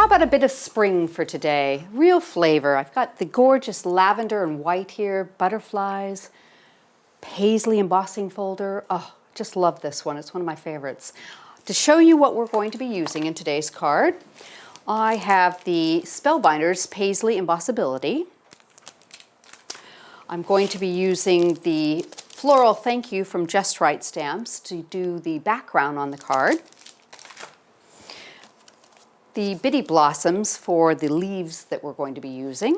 How about a bit of spring for today? Real flavor. I've got the gorgeous lavender and white here, butterflies, Paisley embossing folder. Oh, just love this one. It's one of my favorites. To show you what we're going to be using in today's card, I have the Spellbinders Paisley Embossability. I'm going to be using the Floral Thank You from Just Right Stamps to do the background on the card. The Bitty Blossoms for the leaves that we're going to be using.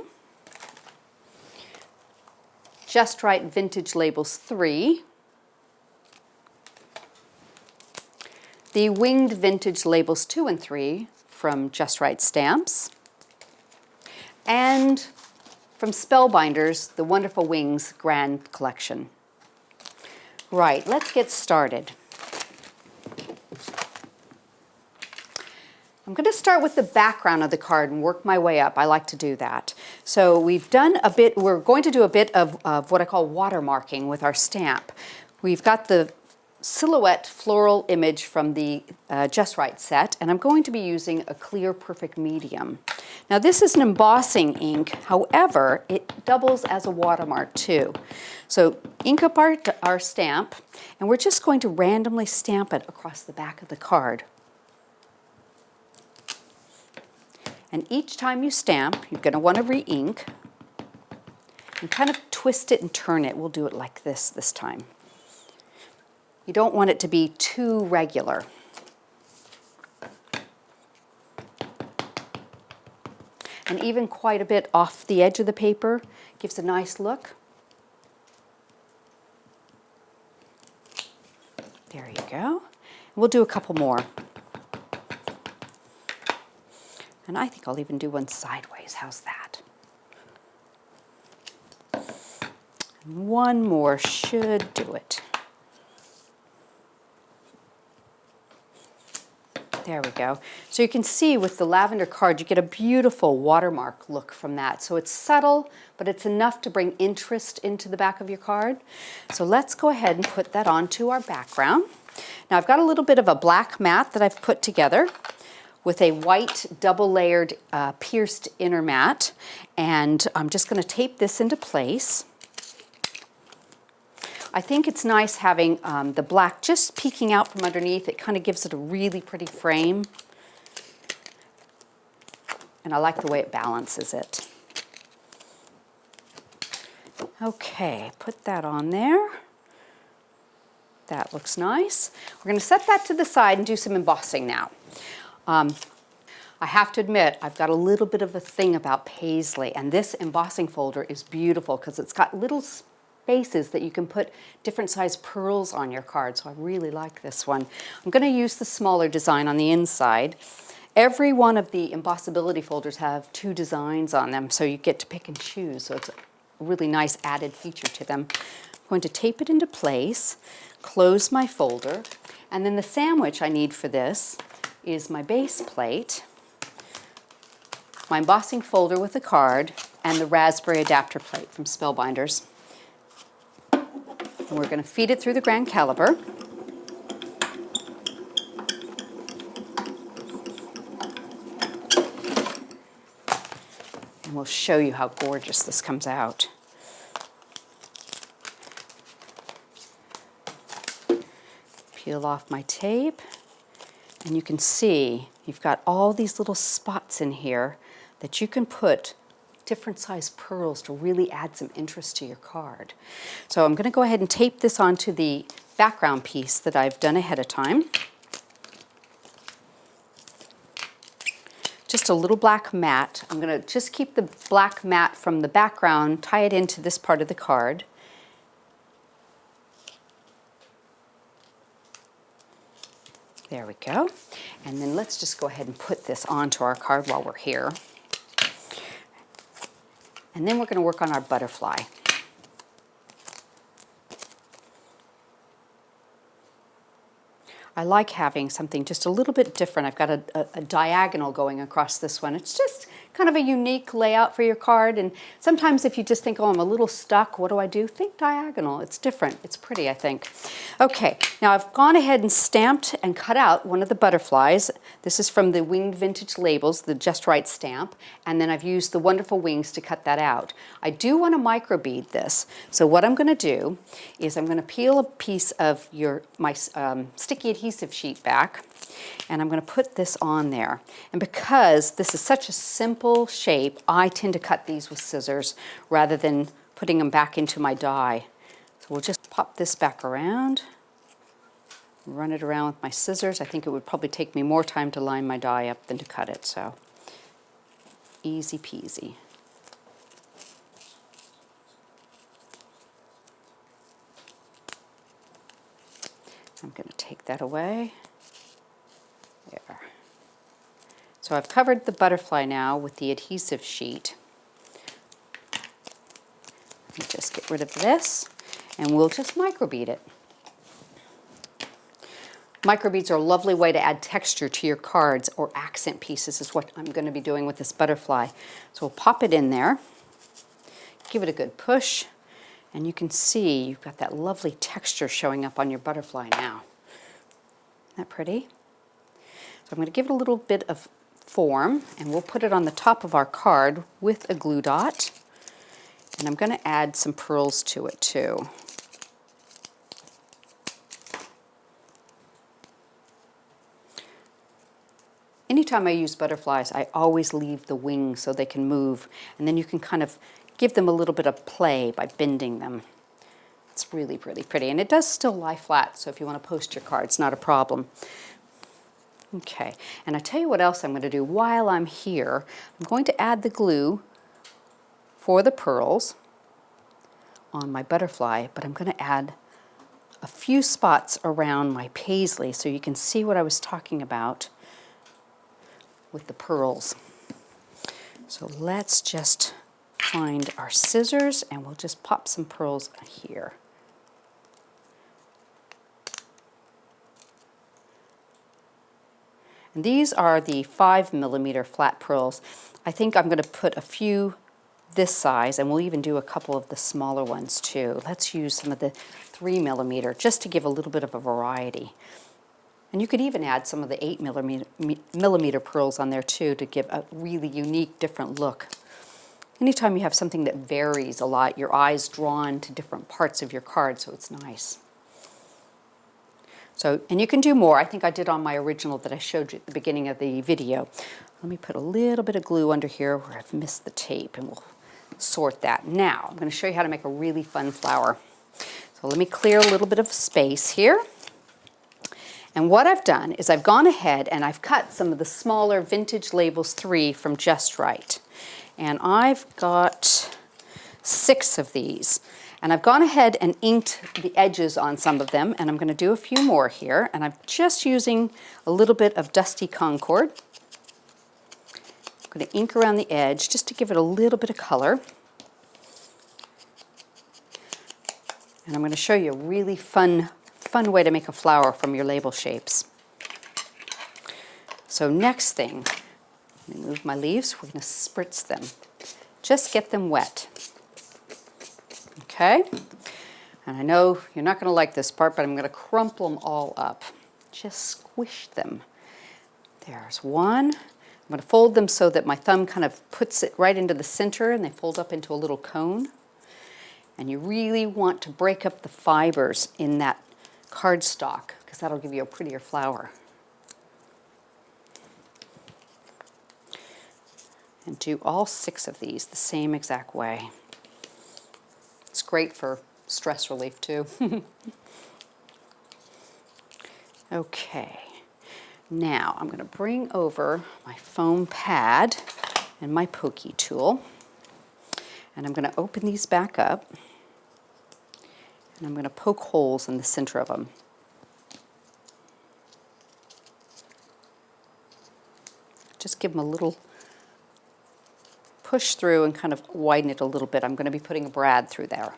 Just Right Vintage Labels 3. The Winged Vintage Labels 2 and 3 from Just Right Stamps. And from Spellbinders, the Wonderful Wings Grand Collection. Right, let's get started. I'm going to start with the background of the card and work my way up. I like to do that. So we've done a bit, we're going to do a bit of what I call watermarking with our stamp. We've got the silhouette floral image from the Just Right set, and I'm going to be using a clear perfect medium. Now this is an embossing ink, however, it doubles as a watermark too. So ink up our stamp, and we're just going to randomly stamp it across the back of the card. And each time you stamp, you're going to want to re-ink and kind of twist it and turn it. We'll do it like this time. You don't want it to be too regular. And even quite a bit off the edge of the paper gives a nice look. There you go. We'll do a couple more. And I think I'll even do one sideways. How's that? And one more should do it. There we go. So you can see with the lavender card, you get a beautiful watermark look from that. So it's subtle, but it's enough to bring interest into the back of your card. So let's go ahead and put that onto our background. Now I've got a little bit of a black mat that I've put together with a white double-layered pierced inner mat, and I'm just going to tape this into place. I think it's nice having the black just peeking out from underneath. It kind of gives it a really pretty frame, and I like the way it balances it. Okay, put that on there. That looks nice. We're going to set that to the side and do some embossing now. I have to admit, I've got a little bit of a thing about Paisley, and this embossing folder is beautiful because it's got little spaces that you can put different size pearls on your card, so I really like this one. I'm going to use the smaller design on the inside. Every one of the embossability folders have 2 designs on them, so you get to pick and choose, so it's a really nice added feature to them. I'm going to tape it into place, close my folder, and then the sandwich I need for this is my base plate, my embossing folder with the card, and the raspberry adapter plate from Spellbinders. And we're going to feed it through the grand caliper. And we'll show you how gorgeous this comes out. Peel off my tape. And you can see you've got all these little spots in here that you can put different size pearls to really add some interest to your card. So I'm going to go ahead and tape this onto the background piece that I've done ahead of time. Just a little black mat. I'm going to just keep the black mat from the background, tie it into this part of the card. There we go. And then let's just go ahead and put this onto our card while we're here. And then we're going to work on our butterfly. I like having something just a little bit different. I've got a diagonal going across this one. It just kind of a unique layout for your card. And sometimes if you just think, oh, I'm a little stuck, what do I do? Think diagonal. It's different. It's pretty, I think. Okay, now I've gone ahead and stamped and cut out one of the butterflies. This is from the Winged Vintage Labels, the Just Right stamp, and then I've used the wonderful wings to cut that out. I do want to microbead this, so what I'm going to do is I'm going to peel a piece of my sticky adhesive sheet back, and I'm going to put this on there. And because this is such a simple shape, I tend to cut these with scissors rather than putting them back into my die. So we'll just pop this back around, run it around with my scissors. I think it would probably take me more time to line my die up than to cut it, so easy peasy. I'm going to take that away. There. So I've covered the butterfly now with the adhesive sheet. Let me just get rid of this, and we'll just microbead it. Microbeads are a lovely way to add texture to your cards, or accent pieces is what I'm going to be doing with this butterfly. So we'll pop it in there, give it a good push, and you can see you've got that lovely texture showing up on your butterfly now. Isn't that pretty? So I'm going to give it a little bit of form, and we'll put it on the top of our card with a glue dot. And I'm going to add some pearls to it too. Anytime I use butterflies, I always leave the wings so they can move, and then you can kind of give them a little bit of play by bending them. It's really, really pretty, and it does still lie flat, so if you want to post your cards, not a problem. Okay, and I tell you what else I'm going to do while I'm here. I'm going to add the glue for the pearls on my butterfly, but I'm going to add a few spots around my paisley so you can see what I was talking about with the pearls. So let's just find our scissors, and we'll just pop some pearls here. And these are the 5mm flat pearls. I think I'm going to put a few this size, and we'll even do a couple of the smaller ones too. Let's use some of the 3mm just to give a little bit of a variety. And you could even add some of the 8mm pearls on there too to give a really unique, different look. Anytime you have something that varies a lot, your eye's drawn to different parts of your card, so it's nice. So, and you can do more. I think I did on my original that I showed you at the beginning of the video. Let me put a little bit of glue under here where I've missed the tape, and we'll sort that. Now, I'm going to show you how to make a really fun flower. So let me clear a little bit of space here. And what I've done is I've gone ahead and I've cut some of the smaller Vintage Labels 3 from Just Right. And I've got 6 of these. And I've gone ahead and inked the edges on some of them, and I'm going to do a few more here. And I'm just using a little bit of Dusty Concord. I'm going to ink around the edge just to give it a little bit of color. And I'm going to show you a really fun way to make a flower from your label shapes. So next thing, let me move my leaves. We're going to spritz them. Just get them wet. Okay? And I know you're not going to like this part, but I'm going to crumple them all up. Just squish them. There's one. I'm going to fold them so that my thumb kind of puts it right into the center, and they fold up into a little cone. And you really want to break up the fibers in that cardstock, because that'll give you a prettier flower. And do all 6 of these the same exact way. It's great for stress relief too. Okay, now I'm going to bring over my foam pad and my pokey tool, and I'm going to open these back up, and I'm going to poke holes in the center of them. Just give them a little push through and kind of widen it a little bit. I'm going to be putting a brad through there.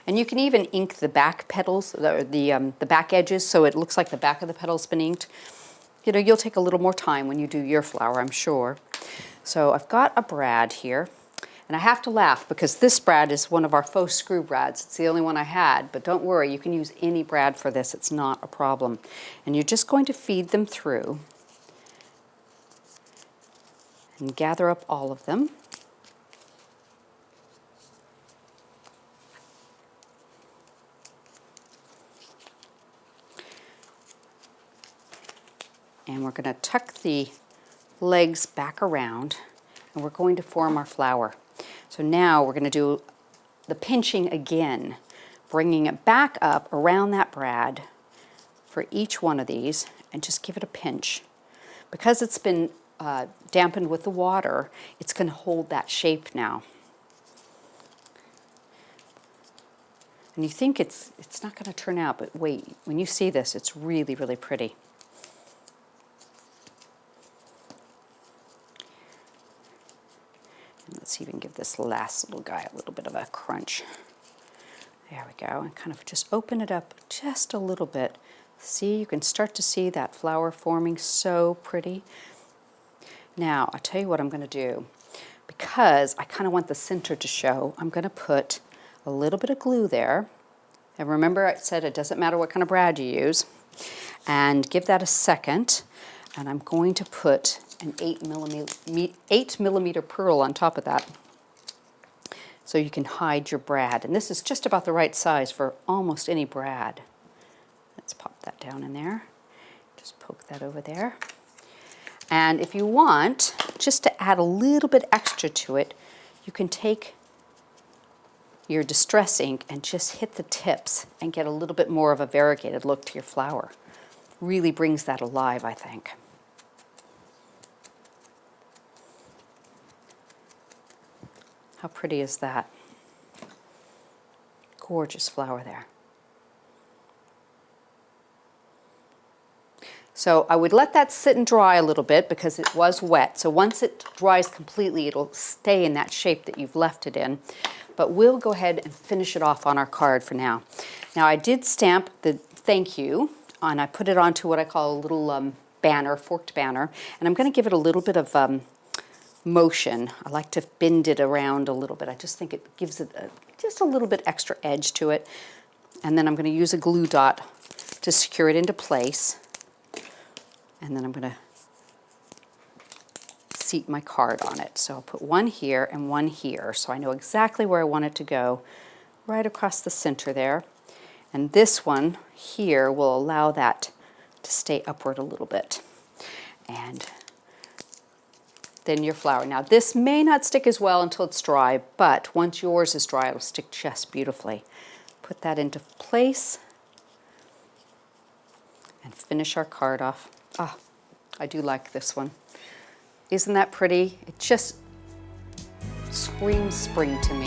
And And you can even ink the back petals, the back edges, so it looks like the back of the petal's been inked. You know, you'll take a little more time when you do your flower, I'm sure. So I've got a brad here, and I have to laugh because this brad is one of our faux screw brads. It's the only one I had, but don't worry, you can use any brad for this. It's not a problem. And you're just going to feed them through and gather up all of them. And we're going to tuck the legs back around, and we're going to form our flower. So now we're going to do the pinching again, bringing it back up around that brad for each one of these, and just give it a pinch. Because it's been dampened with the water, it's going to hold that shape now. And you think it's not going to turn out, but wait, when you see this, it's really, really pretty. Let's even give this last little guy a little bit of a crunch. There we go, and kind of just open it up just a little bit. See, you can start to see that flower forming so pretty. Now, I'll tell you what I'm going to do. Because I kind of want the center to show, I'm going to put a little bit of glue there. And remember I said it doesn't matter what kind of brad you use. And give that a second. And I'm going to put an 8 millimeter pearl on top of that, so you can hide your brad. And this is just about the right size for almost any brad. Let's pop that down in there. Just poke that over there. And if you want, just to add a little bit extra to it, you can take your distress ink and just hit the tips and get a little bit more of a variegated look to your flower. Really brings that alive, I think. How pretty is that? Gorgeous flower there. So I would let that sit and dry a little bit because it was wet. So once it dries completely, it'll stay in that shape that you've left it in. But we'll go ahead and finish it off on our card for now. Now I did stamp the thank you, and I put it onto what I call a little banner, forked banner. And I'm going to give it a little bit of motion. I like to bend it around a little bit. I just think it gives it just a little bit extra edge to it. And then I'm going to use a glue dot to secure it into place. And then I'm going to seat my card on it. So I'll put one here and one here, so I know exactly where I want it to go, right across the center there. And this one here will allow that to stay upward a little bit. And then your flower. Now this may not stick as well until it's dry, but once yours is dry, it'll stick just beautifully. Put that into place and finish our card off. Ah, I do like this one. Isn't that pretty? It just screams spring to me.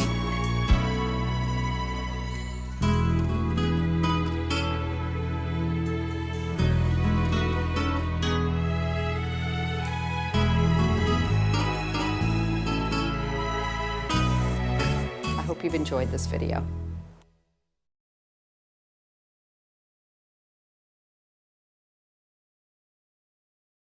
I hope you've enjoyed this video.